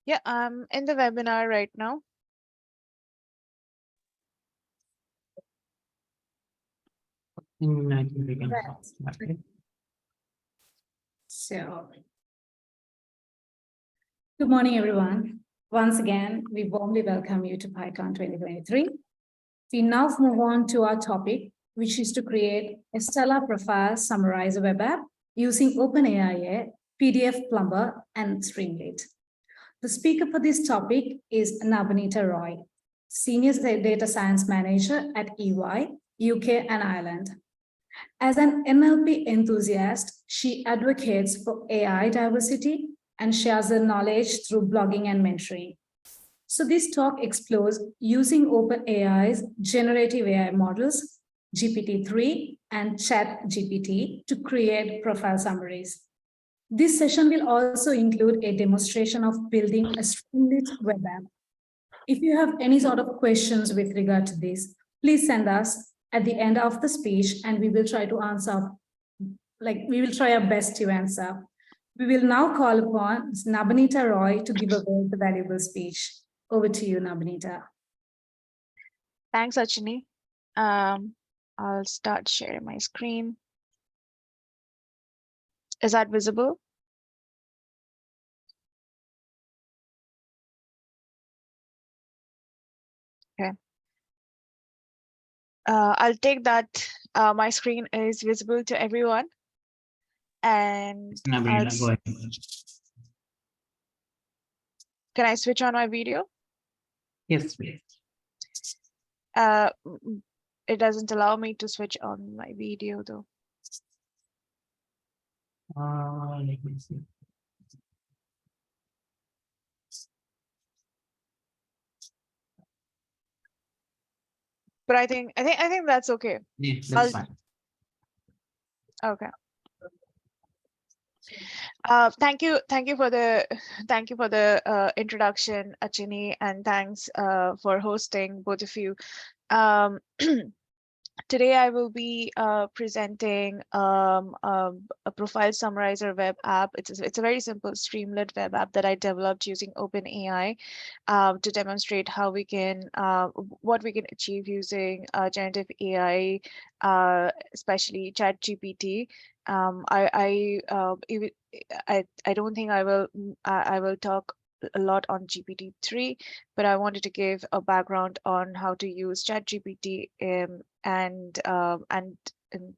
Yeah, I'm in the webinar right now. I think we can start. So, good morning, everyone. Once again, we warmly welcome you to PyCon 2023. We now move on to our topic, which is to create a stellar profile summarizer web app using OpenAI, PDFPlumber, and Streamlit. The speaker for this topic is Nabanita Roy, Senior Data Science Manager at EY, UK and Ireland. As an NLP enthusiast, she advocates for AI diversity and shares her knowledge through blogging and mentoring. So this talk explores using OpenAI's generative AI models, GPT3 and Chat GPT, to create profile summaries. This session will also include a demonstration of building a Streamlit WebApp. If you have any sort of questions with regard to this, please send us at the end of the speech and we will try to answer, we will try our best to answer. We will now call upon Nabanita Roy to give away the valuable speech. Over to you, Nabanita. Thanks, Achini. I'll start sharing my screen. Is that visible? Okay. I'll take that my screen is visible to everyone. And Nabanita, go ahead. Can I switch on my video? Yes, please. It doesn't allow me to switch on my video though. Let me see. But I think that's okay. Yeah, that's fine. Okay. Thank you for the introduction, Achini, and thanks for hosting both of you. Today I will be presenting a profile summarizer web app. It's a very simple Streamlit web app that I developed using OpenAI to demonstrate how we can what we can achieve using generative AI, especially Chat GPT. I don't think I will talk a lot on GPT-3, but I wanted to give a background on how to use Chat GPT and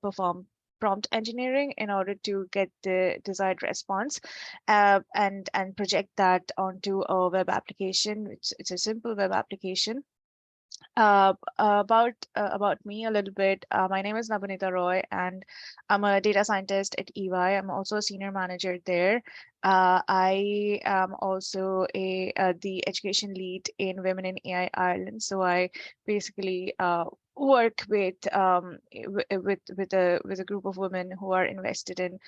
perform prompt engineering in order to get the desired response and project that onto a web application. It's a simple web application. About me a little bit. My name is Nabanita Roy, and I'm a data scientist at EY. I'm also a senior manager there. I am also the education lead in Women in AI Ireland. So I basically work with a group of women who are invested in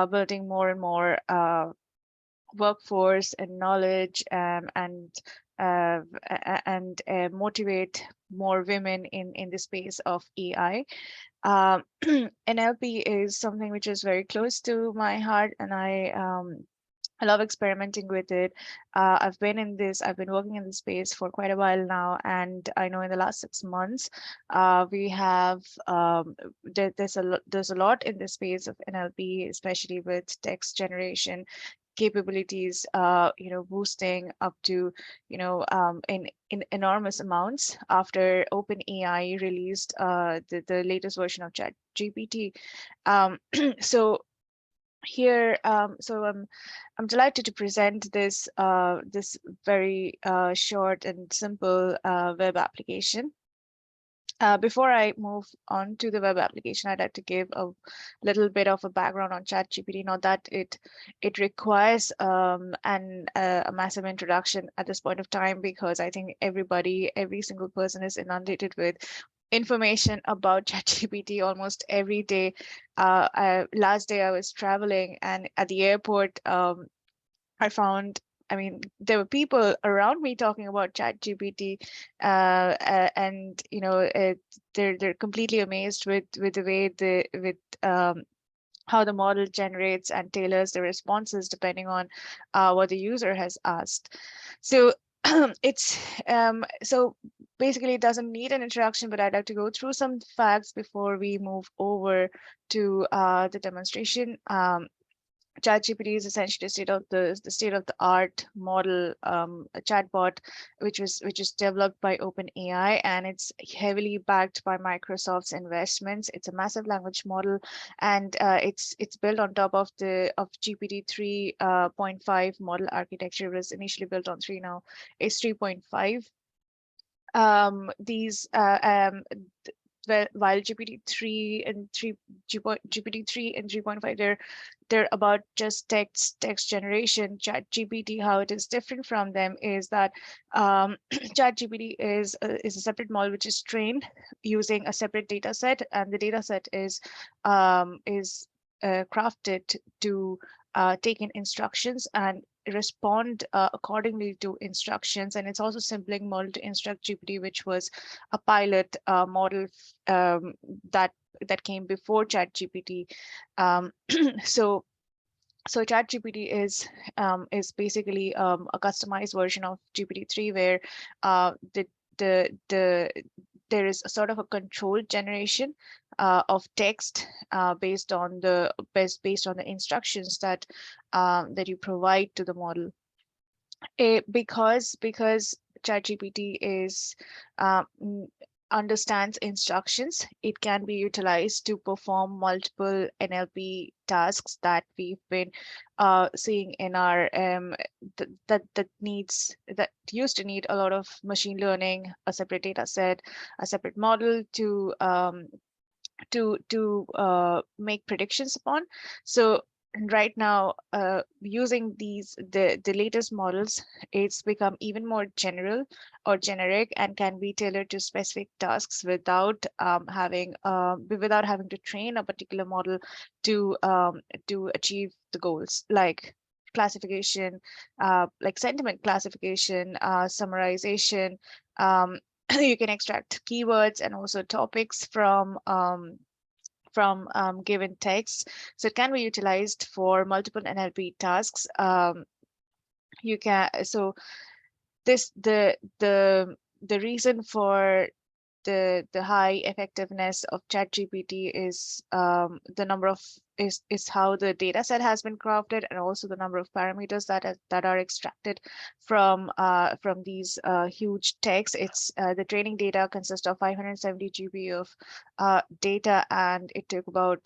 building more and more workforce and knowledge and motivate more women in the space of AI. NLP is something which is very close to my heart, and I love experimenting with it. I've been working in this space for quite a while now, and I know in the last 6 months, we have there's a lot in the space of NLP, especially with text generation capabilities, boosting up to, in enormous amounts after OpenAI released the latest version of Chat GPT. So here, I'm delighted to present this this very short and simple web application. Before I move on to the web application, I'd like to give a little bit of a background on Chat GPT. Not that it requires a massive introduction at this point of time, because I think every single person is inundated with information about Chat GPT almost every day. Last day I was traveling, and at the airport, I found, there were people around me talking about Chat GPT, and they're completely amazed with the way how the model generates and tailors the responses depending on what the user has asked. So it's so basically it doesn't need an introduction, but I'd like to go through some facts before we move over to the demonstration. ChatGPT is essentially the state of the art model, a chatbot, which is developed by OpenAI, and it's heavily backed by Microsoft's investments. It's a massive language model, and it's built on top of GPT 3.5 model architecture. It was initially built on 3, now it's 3.5. These while GPT-3 and GPT-3 and 3.5, they're about just text generation. Chat GPT, how it is different from them is that Chat GPT is a separate model which is trained using a separate data set, and the data set is crafted to take in instructions and respond accordingly to instructions. And it's also sampling model to instruct GPT, which was a pilot model that came before Chat GPT. So ChatGPT is basically a customized version of GPT-3, where there is a sort of a controlled generation of text based on the instructions that you provide to the model. Because ChatGPT is understands instructions, it can be utilized to perform multiple NLP tasks that we've been seeing in our that used to need a lot of machine learning, a separate data set, a separate model to make predictions upon. So right now, using the latest models, it's become even more general or generic and can be tailored to specific tasks without having to train a particular model to achieve the goals, like classification, like sentiment classification, summarization. You can extract keywords and also topics from given text. So it can be utilized for multiple NLP tasks. You can so this the reason for the high effectiveness of ChatGPT is the number of is how the data set has been crafted, and also the number of parameters that are extracted from these huge texts. It's the training data consists of 570 GB of data, and it took about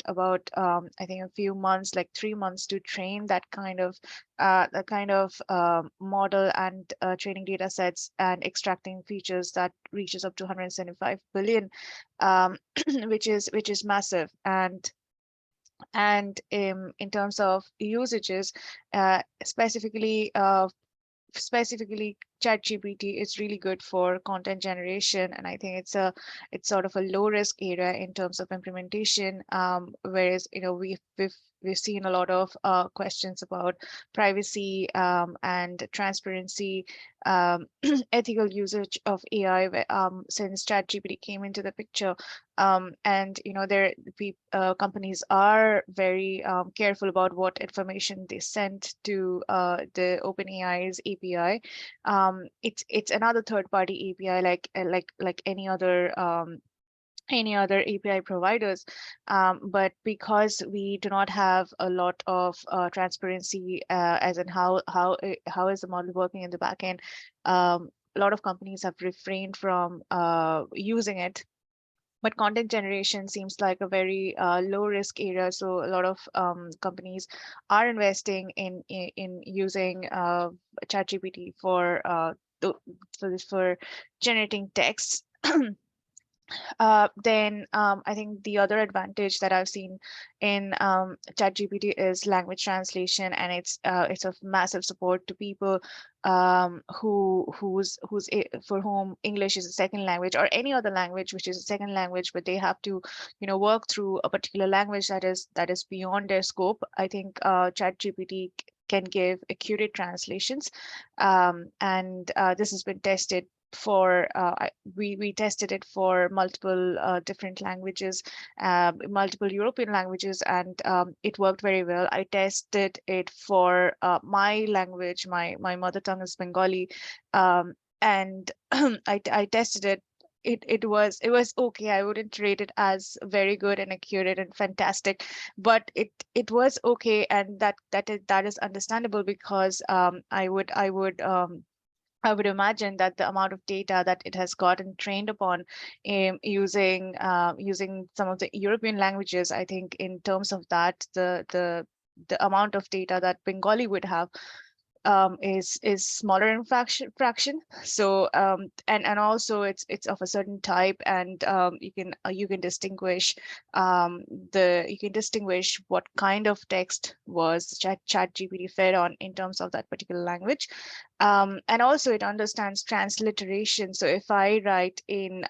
I think a few months, like 3 months, to train that kind of model and training data sets and extracting features that reaches up to 175 billion, which is massive. And in terms of usages, specifically ChatGPT is really good for content generation, and I think it's sort of a low risk area in terms of implementation. Whereas we've seen a lot of questions about privacy and transparency, ethical usage of AI since ChatGPT came into the picture. And companies are very careful about what information they send to the OpenAI's API. It's another third-party API, like any other API providers, but because we do not have a lot of transparency, as in how is the model working in the back end, a lot of companies have refrained from using it. But content generation seems like a very low risk area, so a lot of companies are investing in using ChatGPT for generating text. Then I think the other advantage that I've seen in ChatGPT is language translation, and it's of massive support to people for whom English is a second language, or any other language which is a second language, but they have to work through a particular language that is beyond their scope. I think ChatGPT can give accurate translations. And this has been tested for we tested it for multiple different languages, multiple European languages, and it worked very well. I tested it for my language. My mother tongue is Bengali, and I tested it. It was okay. I wouldn't rate it as very good and accurate and fantastic, but it was okay, and that is understandable, because I would imagine that the amount of data that it has gotten trained upon, using some of the European languages, I think in terms of that, the amount of data that Bengali would have is smaller in fraction. So and also it's of a certain type, and you can distinguish what kind of text was Chat GPT fed on in terms of that particular language. And also it understands transliteration. So if I write in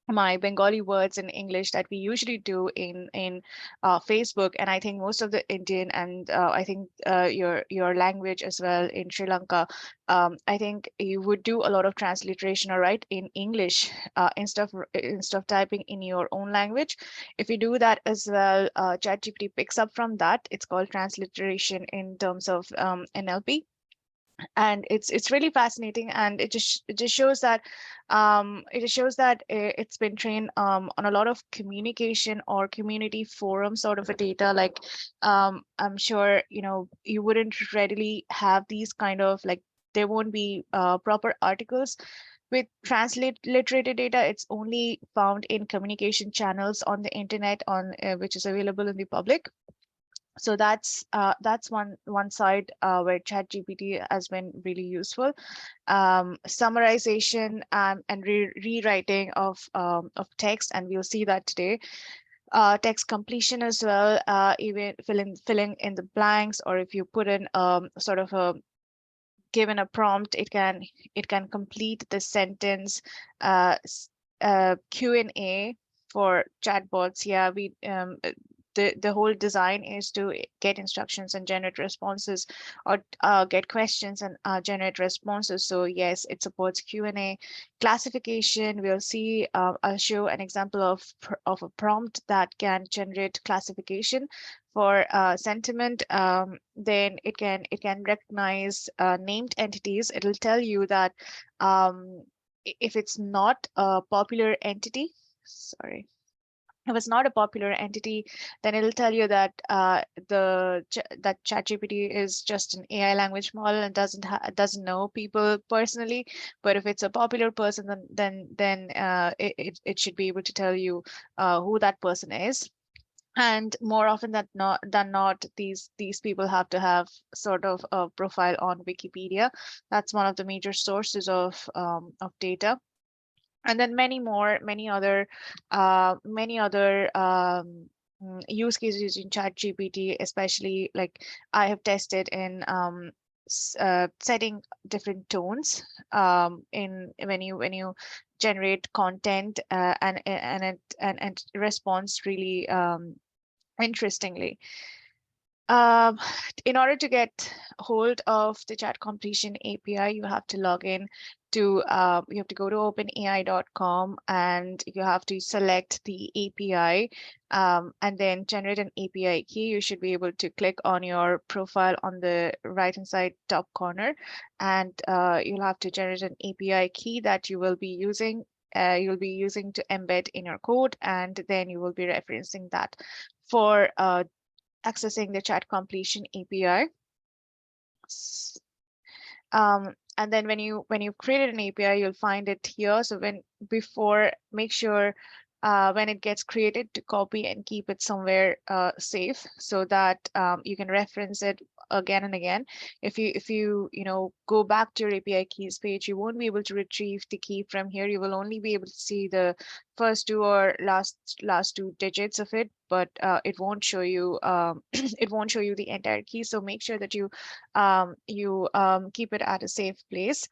my Bengali words in English that we usually do in Facebook, and I think most of the Indian, and I think your language as well in Sri Lanka, I think you would do a lot of transliteration, all right, in English instead of typing in your own language. If you do that as well, ChatGPT picks up from that. It's called transliteration in terms of NLP. And it's really fascinating, and it just shows that it's been trained on a lot of communication or community forum sort of a data. Like I'm sure you wouldn't readily have these kind of, like, there won't be proper articles with transliterated data. It's only found in communication channels on the internet, on which is available in the public. So that's one side where ChatGPT has been really useful. Summarization and rewriting of text, and we'll see that today. Text completion as well, even filling in the blanks, or if you put in sort of a given a prompt, it can complete the sentence. Q&A for chatbots. Yeah, the whole design is to get instructions and generate responses, or get questions and generate responses. So yes, it supports Q&A. Classification, we'll see. I'll show an example of a prompt that can generate classification for sentiment. Then it can recognize named entities. It'll tell you that if it's not a popular entity, sorry, if it's not a popular entity, then it'll tell you that that ChatGPT is just an AI language model and doesn't know people personally. But if it's a popular person, then it should be able to tell you who that person is. And more often than not, these people have to have sort of a profile on Wikipedia. That's one of the major sources of data. And then many other use cases using ChatGPT, especially like I have tested in setting different tones in when you generate content, and it responds really interestingly. In order to get hold of the chat completion API, you have to log in to you have to go to openai.com, and you have to select the API, and then generate an API key. You should be able to click on your profile on the right hand side top corner, and you'll have to generate an API key that you will be using. You'll be using to embed in your code, and then you will be referencing that for accessing the chat completion API. And then when you've created an API, you'll find it here. So make sure when it gets created to copy and keep it somewhere safe, so that you can reference it again and again. If you go back to your API keys page, you won't be able to retrieve the key from here. You will only be able to see the first two or last two digits of it, but it won't show you it won't show you the entire key. So make sure that you keep it at a safe place.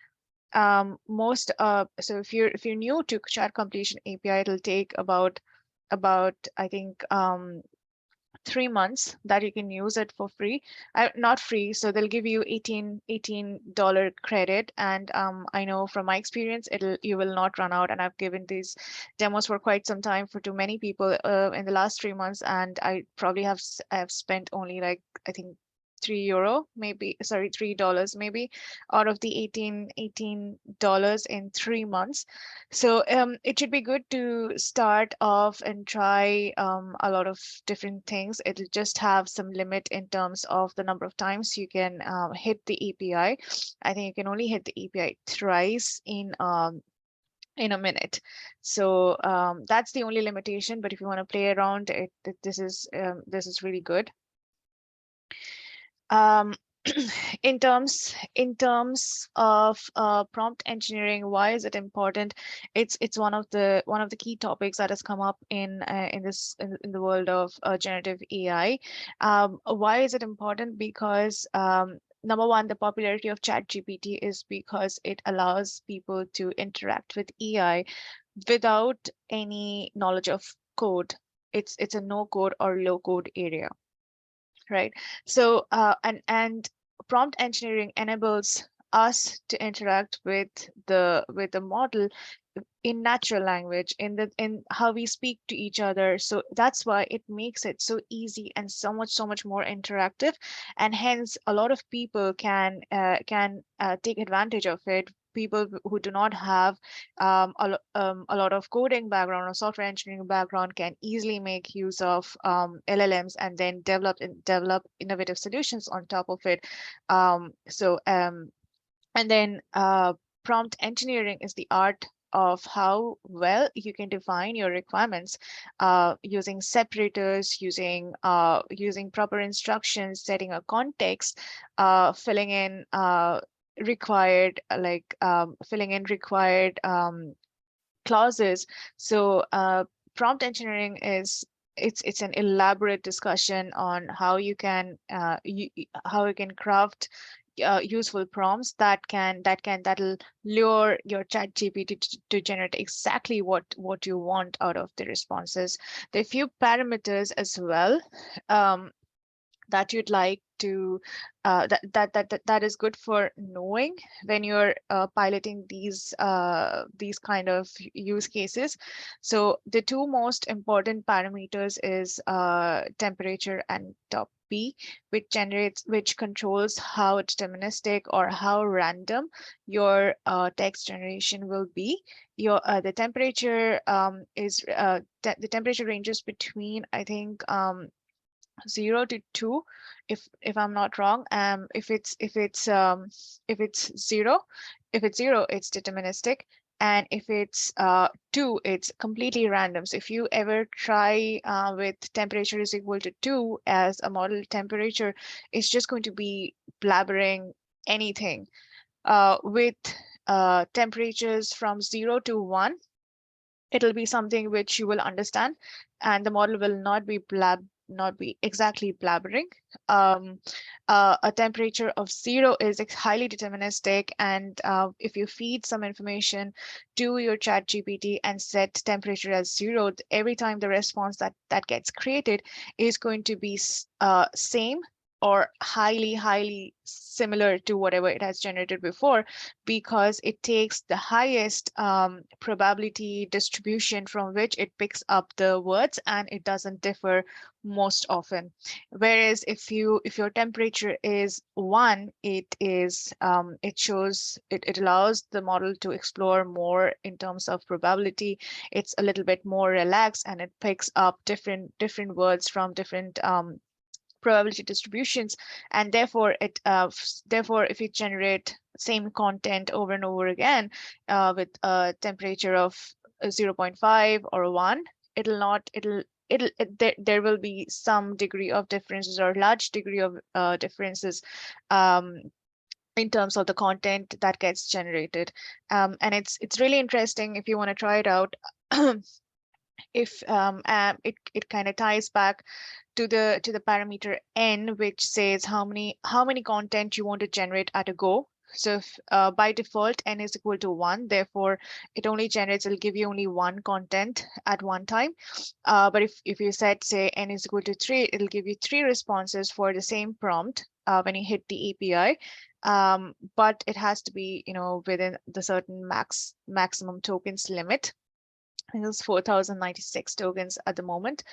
So if you're new to chat completion API, it'll take about I think 3 months that you can use it for free. Not free, so they'll give you $18 credit. And I know from my experience, you will not run out. And I've given these demos for quite some time for too many people in the last 3 months, and I probably have spent only like, I think, €3 maybe, sorry, $3 maybe out of the $18 in 3 months. So it should be good to start off and try a lot of different things. It'll just have some limit in terms of the number of times you can hit the API. I think you can only hit the API thrice in a minute. So that's the only limitation. But if you want to play around it, this is really good. In terms of prompt engineering, why is it important? It's one of the key topics that has come up in the world of generative AI. Why is it important? Because number one, the popularity of Chat GPT is because it allows people to interact with AI without any knowledge of code. It's a no code or low code area. Right. So and prompt engineering enables us to interact with the model in natural language, in how we speak to each other. So that's why it makes it so easy and so much more interactive, and hence a lot of people can take advantage of it. People who do not have a lot of coding background or software engineering background can easily make use of LLMs and then develop innovative solutions on top of it. And then prompt engineering is the art of how well you can define your requirements using separators, using proper instructions, setting a context, filling in required clauses. So prompt engineering is it's an elaborate discussion on how you can craft useful prompts that'll lure your Chat GPT to generate exactly what you want out of the responses. There are a few parameters as well that you'd like to that is good for knowing when you're piloting these kind of use cases. So the two most important parameters is temperature and top P, which controls how deterministic or how random your text generation will be. Your the temperature the temperature ranges between, I think, 0 to 2, if I'm not wrong. If it's 0, it's deterministic, and if it's 2, it's completely random. So if you ever try with temperature is equal to 2 as a model temperature, it's just going to be blabbering anything. With temperatures from 0 to 1, it'll be something which you will understand, and the model will not be exactly blabbering. A temperature of 0 is highly deterministic, and if you feed some information to your Chat GPT and set temperature as 0, every time the response that gets created is going to be same or highly similar to whatever it has generated before, because it takes the highest probability distribution from which it picks up the words, and it doesn't differ most often. Whereas if your temperature is 1, it allows the model to explore more in terms of probability. It's a little bit more relaxed, and it picks up different words from different probability distributions, and therefore if you generate same content over and over again with a temperature of 0.5 or 1, there will be some degree of differences or large degree of differences in terms of the content that gets generated. And it's really interesting if you want to try it out. If it kind of ties back to the parameter n, which says how many content you want to generate at a go. So if, by default, n is equal to 1, therefore it only generates, it'll give you only one content at one time. But if you set, say, n is equal to 3, it'll give you 3 responses for the same prompt when you hit the API. But it has to be, within the certain maximum tokens limit. I think it's 4,096 tokens at the moment.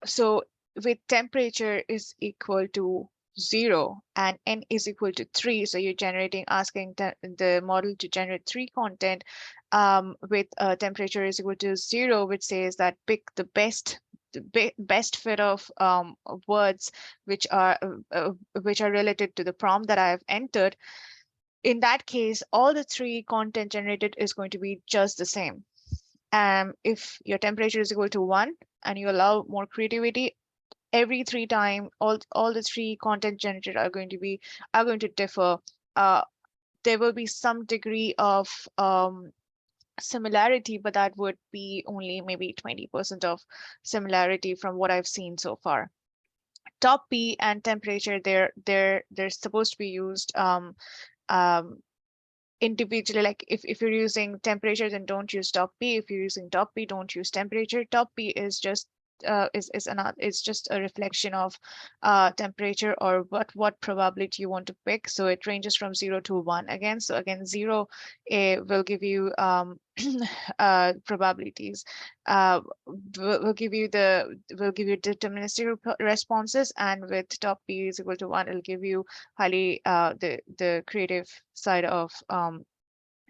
So with temperature is equal to 0 and n is equal to 3, so you're asking the model to generate 3 content with temperature is equal to 0, which says that pick the best fit of words which are related to the prompt that I have entered. In that case, all the 3 content generated is going to be just the same. If your temperature is equal to 1 and you allow more creativity, every 3 times, all the 3 content generated are going to differ. There will be some degree of similarity, but that would be only maybe 20% of similarity from what I've seen so far. Top P and temperature, they're supposed to be used individually. Like if you're using temperature, then don't use top P. If you're using top P, don't use temperature. Top P is just it's just a reflection of temperature or what probability you want to pick. So it ranges from 0 to 1 again. So again, 0 will give you probabilities. Will give you deterministic responses, and with top P is equal to 1, it'll give you highly the creative side of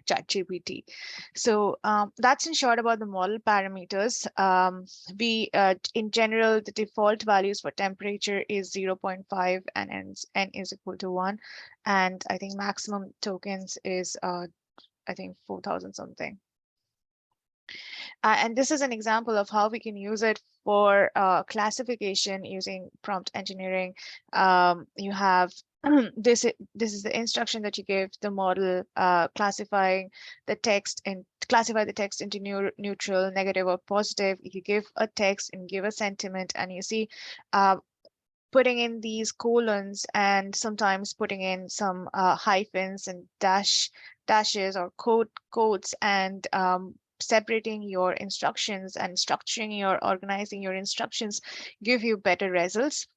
Chat GPT. So that's in short about the model parameters. In general, the default values for temperature is 0.5 and n is equal to 1. And I think maximum tokens is, I think 4,000 something. And this is an example of how we can use it for classification using prompt engineering. You have this is the instruction that you give the model, classify the text into neutral, negative, or positive. You give a text and give a sentiment, and you see putting in these colons and sometimes putting in some hyphens and dashes or codes and separating your instructions and organizing your instructions give you better results.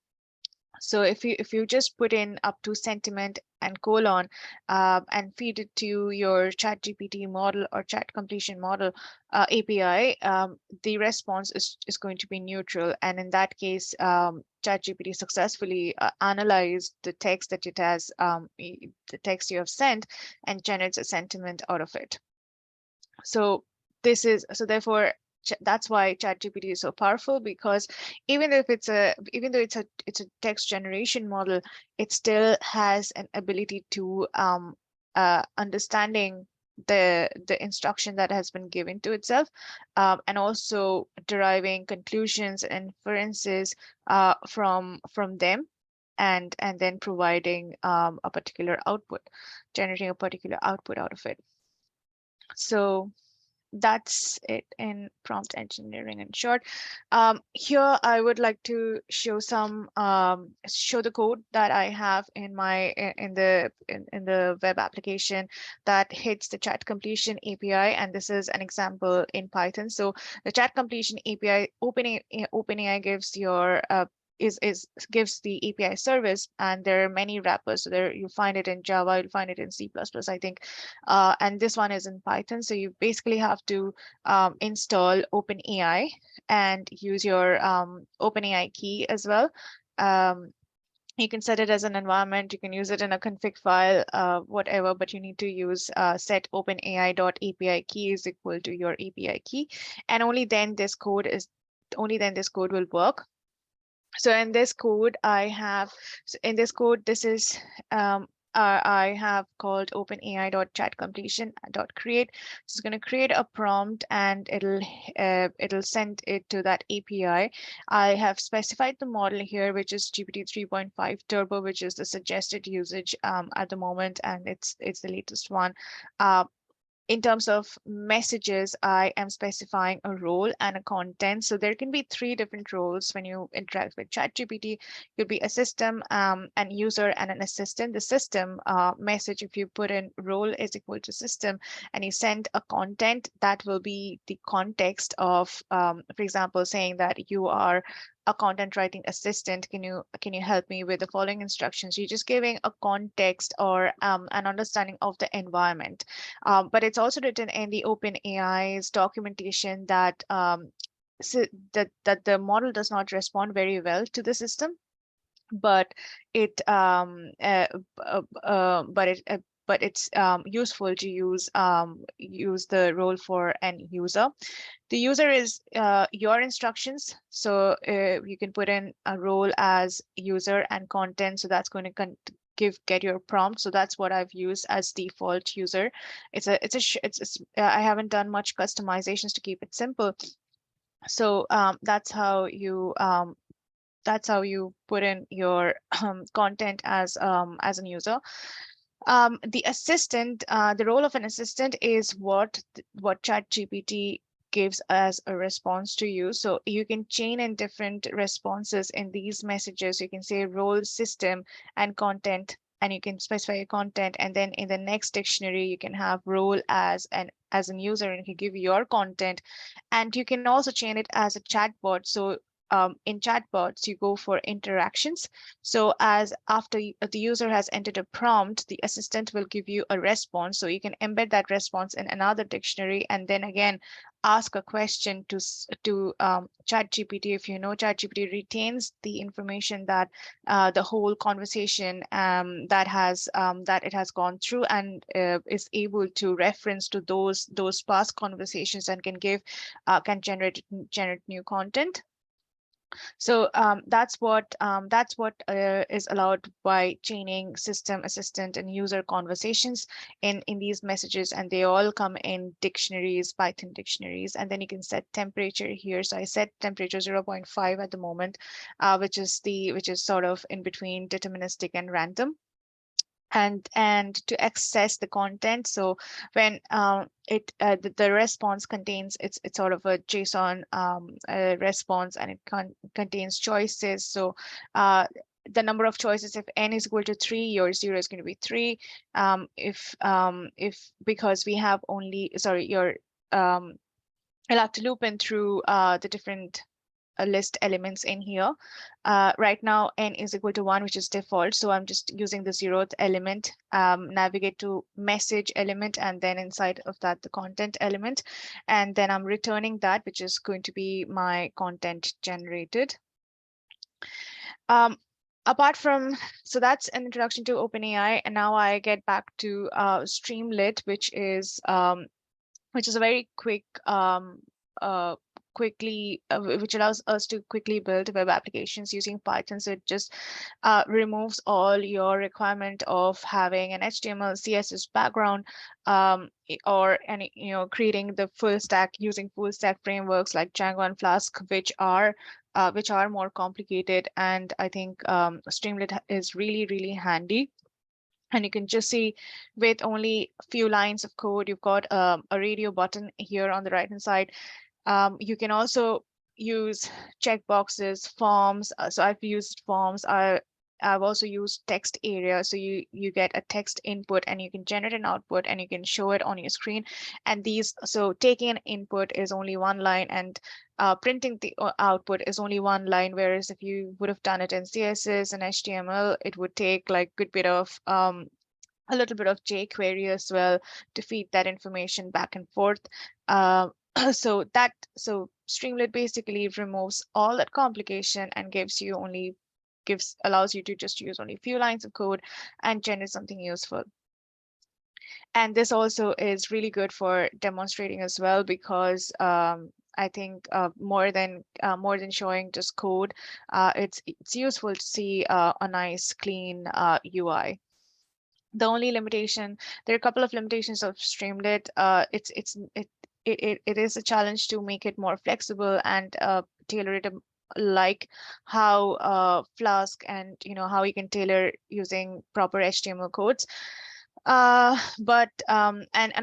So if you just put in up to sentiment and colon and feed it to your Chat GPT model or Chat completion model API, the response is going to be neutral. And in that case, Chat GPT successfully analyzed the text that it has, the text you have sent, and generates a sentiment out of it. So therefore, that's why ChatGPT is so powerful, because even though it's a text generation model, it still has an ability to understanding the instruction that has been given to itself, and also deriving conclusions and inferences from them, and then providing a particular output, generating a particular output out of it. So that's it in prompt engineering in short. Here I would like to show the code that I have in the web application that hits the chat completion API, and this is an example in Python. So the chat completion API, OpenAI gives gives the API service, and there are many wrappers. So there you find it in Java, you'll find it in C++, I think, and this one is in Python. So you basically have to install OpenAI and use your OpenAI key as well. You can set it as an environment, you can use it in a config file, whatever, but you need to use set OpenAI.API key is equal to your API key, and only then this code will work. So in this code, I have I have called OpenAI.ChatCompletion.create. So it's going to create a prompt, and it'll send it to that API. I have specified the model here, which is GPT 3.5 Turbo, which is the suggested usage at the moment, and it's the latest one. in terms of messages, I am specifying a role and a content. So there can be 3 different roles when you interact with ChatGPT. You'll be a system, an user, and an assistant. The system message, if you put in role is equal to system, and you send a content, that will be the context of, for example, saying that you are a content writing assistant. Can you help me with the following instructions? You're just giving a context or an understanding of the environment. But it's also written in the OpenAI's documentation that that the model does not respond very well to the system, but it but it's useful to use the role for an user. The user is your instructions. So you can put in a role as user and content. So that's going to get your prompt. So that's what I've used as default user. I haven't done much customizations to keep it simple. So that's how you put in your content as an user. The assistant, the role of an assistant is what ChatGPT gives as a response to you. So you can chain in different responses in these messages. You can say role, system, and content, and you can specify your content. And then in the next dictionary, you can have role as an user, and it can give you your content. And you can also chain it as a chatbot. So in chatbots, you go for interactions. So as after the user has entered a prompt, the assistant will give you a response. So you can embed that response in another dictionary, and then again ask a question to ChatGPT. If you know, ChatGPT retains the information that the whole conversation that it has gone through, and is able to reference to those past conversations, and can generate new content. So that's what is allowed by chaining system, assistant, and user conversations in these messages, and they all come in dictionaries, Python dictionaries. And then you can set temperature here. So I set temperature 0.5 at the moment, which is sort of in between deterministic and random. And to access the content, so when the response contains, it's sort of a JSON response, and it contains choices. So the number of choices, if n is equal to 3, your 0 is going to be 3. If because we have only, sorry, you'll have to loop in through the different list elements in here. Right now, n is equal to 1, which is default. So I'm just using the 0th element, navigate to message element, and then inside of that, the content element. And then I'm returning that, which is going to be my content generated. Apart from, so that's an introduction to OpenAI. And now I get back to Streamlit, which is a very quick which allows us to quickly build web applications using Python. So it just removes all your requirement of having an HTML, CSS background, or any, creating the full stack using full stack frameworks like Django and Flask, which are more complicated. And I think Streamlit is really, really handy. And you can just see with only a few lines of code, you've got a radio button here on the right hand side. You can also use checkboxes, forms. So I've used forms. I've also used text area. So you get a text input, and you can generate an output, and you can show it on your screen. And so taking an input is only 1 line, and printing the output is only 1 line. Whereas if you would have done it in CSS and HTML, it would take like good bit of a little bit of jQuery as well to feed that information back and forth. So Streamlit basically removes all that complication and allows you to just use only a few lines of code and generate something useful. And this also is really good for demonstrating as well, because I think more than showing just code, it's useful to see a nice clean UI. The only limitation, there are a couple of limitations of Streamlit. It is a challenge to make it more flexible and tailor it like how Flask, and how you can tailor using proper HTML codes. And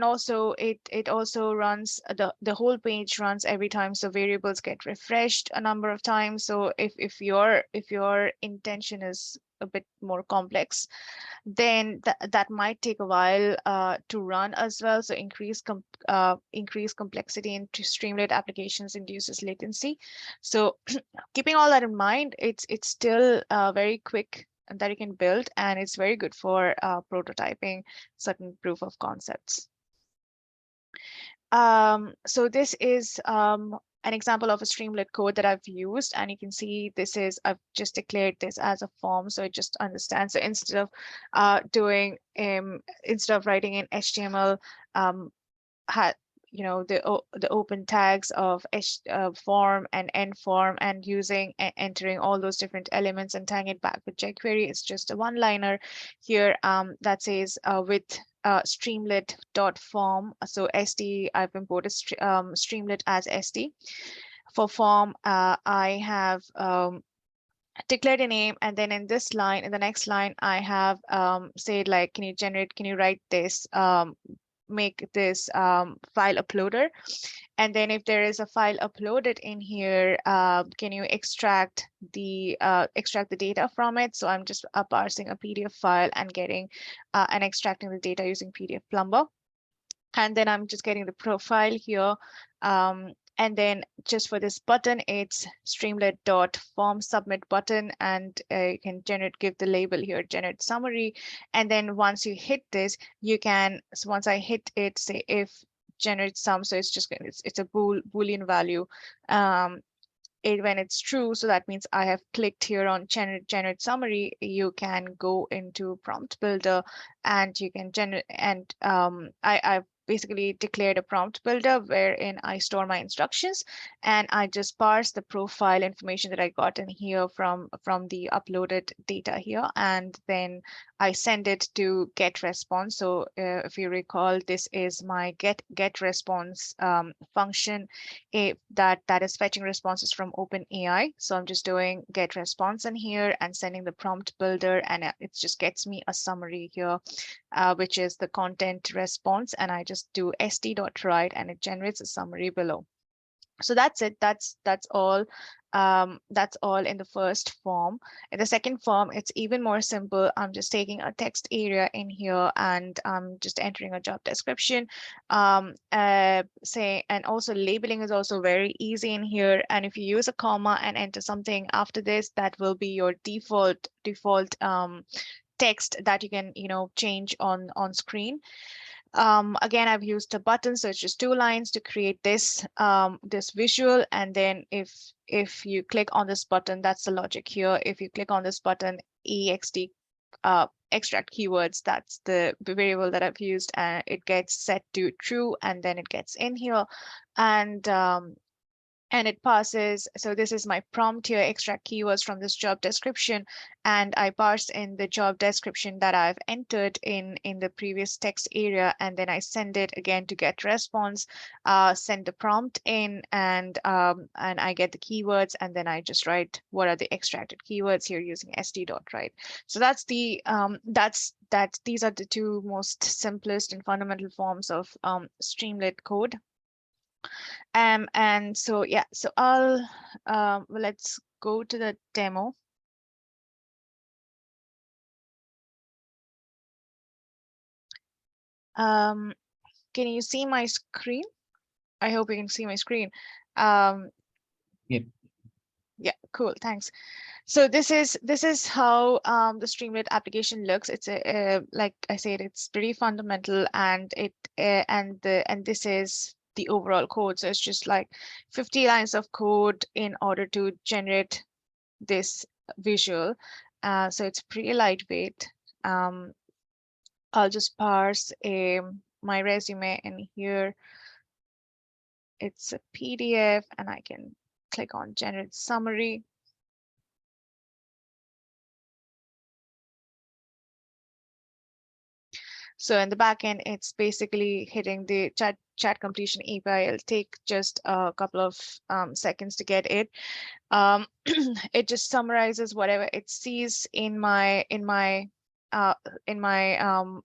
also it also runs the whole page runs every time, so variables get refreshed a number of times. So if your intention is a bit more complex, then that might take a while to run as well. So increase complexity into Streamlit applications induces latency. So keeping all that in mind, it's still very quick and that you can build, and it's very good for prototyping certain proof of concepts. So this is an example of a Streamlit code that I've used, and you can see I've just declared this as a form, so it just understands. So instead of writing in HTML, the open tags of form and end form and entering all those different elements and tying it back with jQuery. It's just a one-liner here that says with streamlit.form. So SD, I've imported Streamlit as SD. For form, I have declared a name, and then in this line, in the next line, I have said like, can you write this, make this file uploader, and then if there is a file uploaded in here, can you extract the data from it? So I'm just parsing a PDF file and getting and extracting the data using PDFPlumber. And then I'm just getting the profile here. And then just for this button, it's streamlit.form submit button, and you can give the label here, generate summary. And then once you hit this, so once I hit it, say if generate sum, so it's just, it's a Boolean value. When it's true, so that means I have clicked here on generate summary. You can go into prompt builder and you can generate, and I've basically declared a prompt builder wherein I store my instructions, and I just parse the profile information that I got in here from the uploaded data here, and then I send it to get response. So if you recall, this is my get response function that is fetching responses from OpenAI. So I'm just doing get response in here and sending the prompt builder, and it just gets me a summary here, which is the content response, and I just do st.write and it generates a summary below. So that's it. That's all. That's all in the first form. In the second form, it's even more simple. I'm just taking a text area in here and I'm just entering a job description. And also labeling is also very easy in here. And if you use a comma and enter something after this, that will be your default text that you can change on screen. Again, I've used a button, so it's just 2 lines to create this this visual. And then if you click on this button, that's the logic here. If you click on this button, ext extract keywords, that's the variable that I've used, and it gets set to true, and then it gets in here, and it passes. So this is my prompt here, extract keywords from this job description, and I parse in the job description that I've entered in the previous text area, and then I send it again to get response, send the prompt in, and I get the keywords, and then I just write what are the extracted keywords here using st.write. So that's these are the 2 most simplest and fundamental forms of Streamlit code. And so yeah, so let's go to the demo. Can you see my screen? I hope you can see my screen. Yep. Yeah, cool, thanks. So this is how the Streamlit application looks. It's like I said, it's pretty fundamental, and this is the overall code. So it's just like 50 lines of code in order to generate this visual. So it's pretty lightweight. I'll just parse my resume in here. It's a PDF, and I can click on generate summary. So in the backend, it's basically hitting the chat completion API. It'll take just a couple of seconds to get it. It just summarizes whatever it sees in my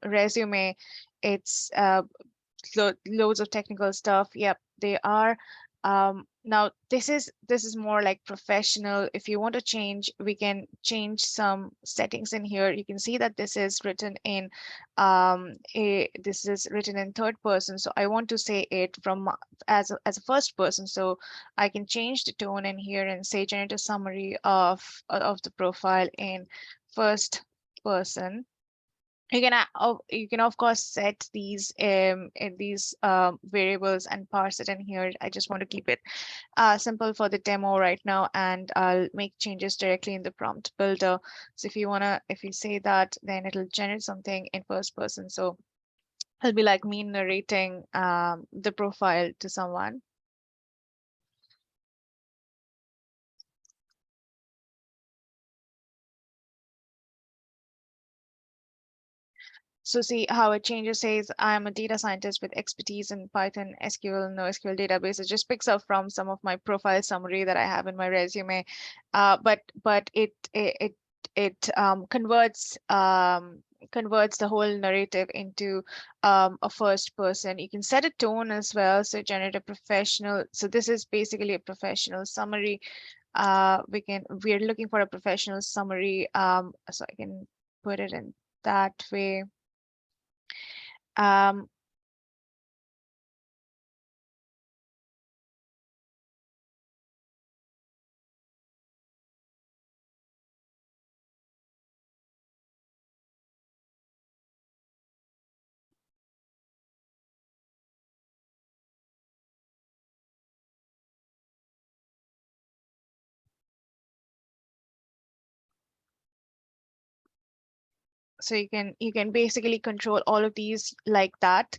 resume, it's loads of technical stuff. Yep, they are. Now this is more like professional. If you want to change, we can change some settings in here. You can see that this is written in third person. So I want to say it from as a first person. So I can change the tone in here and say generate a summary of the profile in first person. You can of course set these variables and parse it in here. I just want to keep it simple for the demo right now, and I'll make changes directly in the prompt builder. So if you say that, then it'll generate something in first person. So it'll be like me narrating the profile to someone. So see how it changes, says I'm a data scientist with expertise in Python, SQL, NoSQL database. It just picks up from some of my profile summary that I have in my resume, but it converts the whole narrative into a first person. You can set a tone as well. So generate a professional. So this is basically a professional summary. We're looking for a professional summary. So I can put it in that way. Um, so you can basically control all of these like that,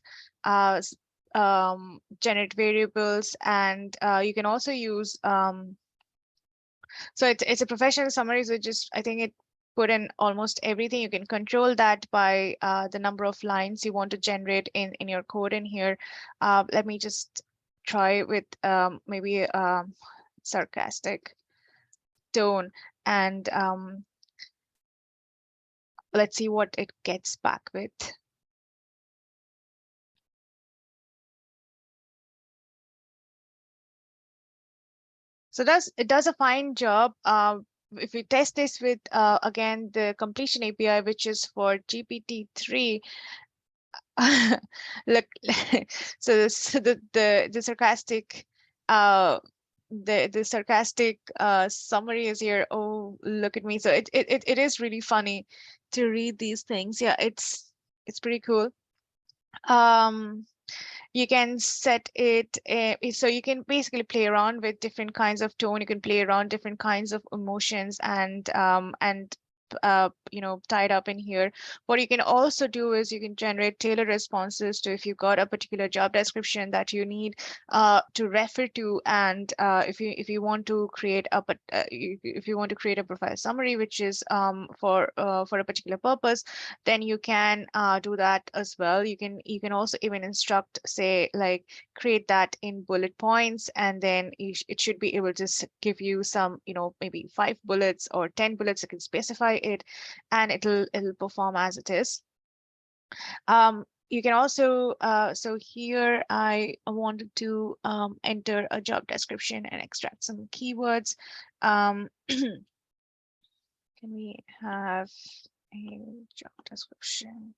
generate variables, and you can also use so it's a professional summary. So just I think it put in almost everything. You can control that by the number of lines you want to generate in your code in here. Let me just try with maybe sarcastic tone, and let's see what it gets back with. So it does a fine job. If we test this with again the completion API, which is for GPT-3, look, so the sarcastic the sarcastic summary is here. Oh, look at me. So it is really funny to read these things. Yeah, it's pretty cool. You can set it so you can basically play around with different kinds of tone. You can play around different kinds of emotions and tied up in here. What you can also do is you can generate tailored responses to if you've got a particular job description that you need to refer to, and if you want to create if you want to create a profile summary which is for a particular purpose, then you can do that as well. You can also even instruct, say, like create that in bullet points, and then it should be able to give you some, maybe 5 bullets or 10 bullets. You can specify it, and it'll perform as it is. You can also, so here I wanted to enter a job description and extract some keywords. Can we have a job description?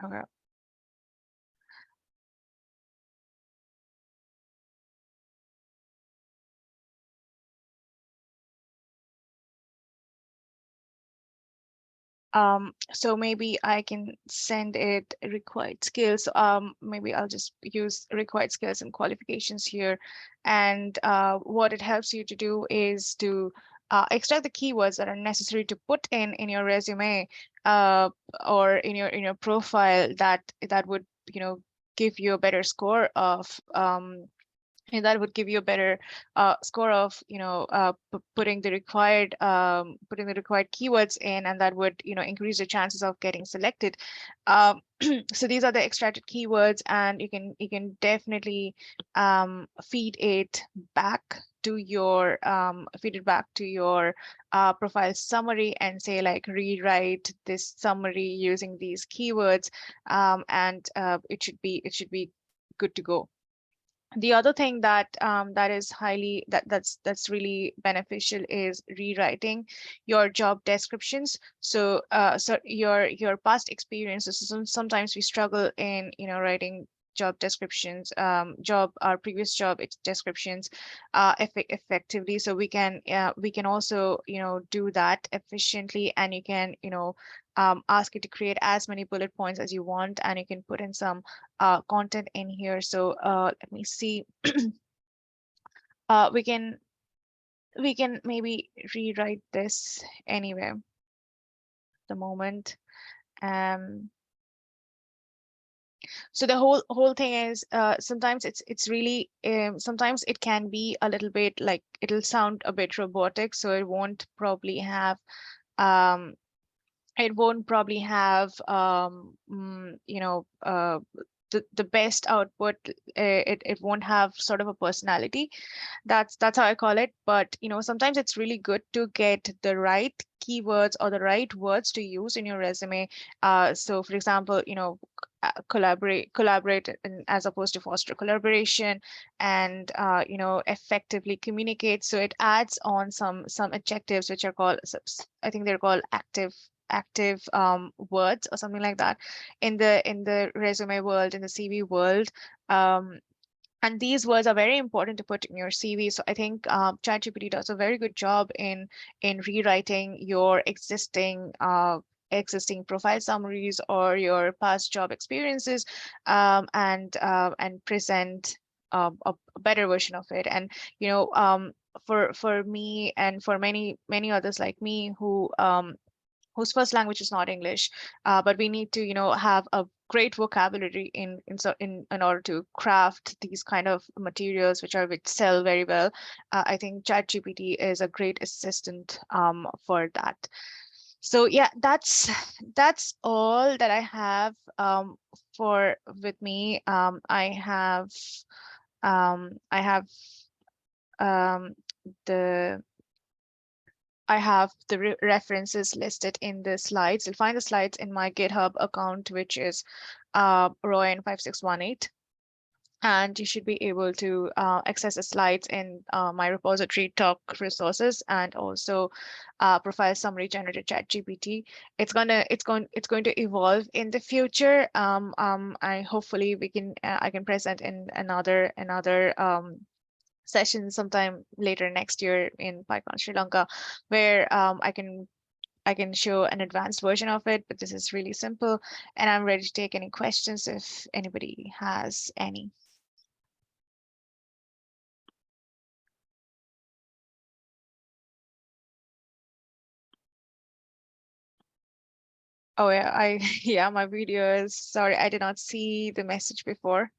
Okay. So maybe I can send it required skills. Maybe I'll just use required skills and qualifications here. And what it helps you to do is to extract the keywords that are necessary to put in your resume or in your profile that would, give you a better score of And that would give you a better score of, putting the required keywords in, and that would, increase the chances of getting selected. So these are the extracted keywords, and you can definitely feed it back to your profile summary and say, like, rewrite this summary using these keywords, and it should be good to go. The other thing that that's really beneficial is rewriting your job descriptions. So your past experiences. Sometimes we struggle in writing job descriptions, our previous job descriptions effectively. So we can also do that efficiently, and you can ask it to create as many bullet points as you want, and you can put in some content in here. So let me see. We can maybe rewrite this anyway. The moment. So the whole thing is sometimes it's really sometimes it can be a little bit like, it'll sound a bit robotic, so it won't probably have the best output. It won't have sort of a personality. That's how I call it. But sometimes it's really good to get the right keywords or the right words to use in your resume. So for example, collaborate as opposed to foster collaboration, and effectively communicate. So it adds on some adjectives which are called, I think they're called active words or something like that in the resume world, in the CV world. And these words are very important to put in your CV. So I think ChatGPT does a very good job in rewriting your existing profile summaries or your past job experiences, and present a better version of it. And for me and for many others like me whose first language is not English, but we need to, have a great vocabulary in order to craft these kind of materials which sell very well. I think ChatGPT is a great assistant for that. So yeah, that's all that I have with me. I have the references listed in the slides. You'll find the slides in my GitHub account, which is Royan5618. And you should be able to access the slides in my repository talk resources, and also profile summary generated Chat GPT. It's going to evolve in the future. I hopefully I can present in another session sometime later next year in PyCon Sri Lanka, where I can show an advanced version of it. But this is really simple, and I'm ready to take any questions if anybody has any. Oh yeah, yeah, my video is, sorry, I did not see the message before.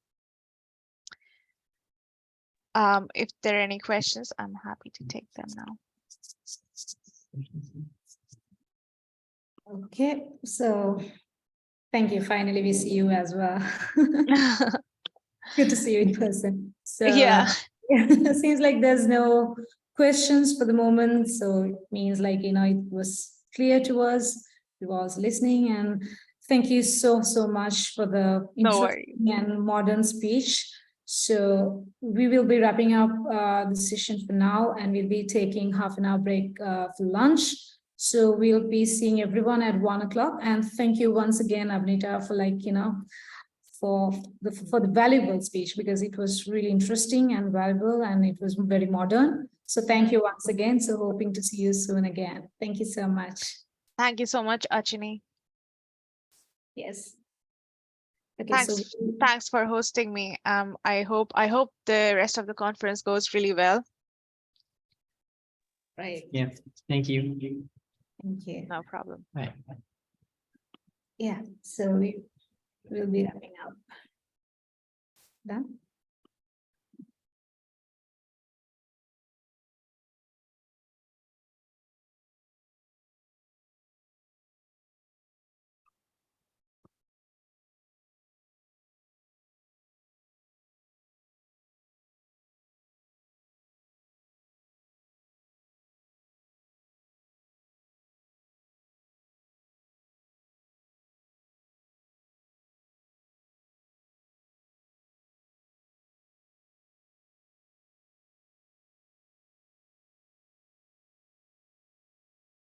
If there are any questions, I'm happy to take them now. Okay, so thank you. Finally, we see you as well. Good to see you in person. So Yeah. Seems like there's no questions for the moment. So it means, like, it was clear to us. We was listening, and thank you so much for the interesting and modern speech. So we will be wrapping up the session for now, and we'll be taking half an hour break for lunch. So we'll be seeing everyone at 1 o'clock. And thank you once again, Nabanita, for the valuable speech, because it was really interesting and valuable, and it was very modern. So thank you once again. So hoping to see you soon again. Thank you so much. Thank you so much, Achini. Yes. Okay, thanks for hosting me. I hope the rest of the conference goes really well. Right. Yeah. Thank you. Thank you. No problem. Right. Yeah. So we will be wrapping up. Done.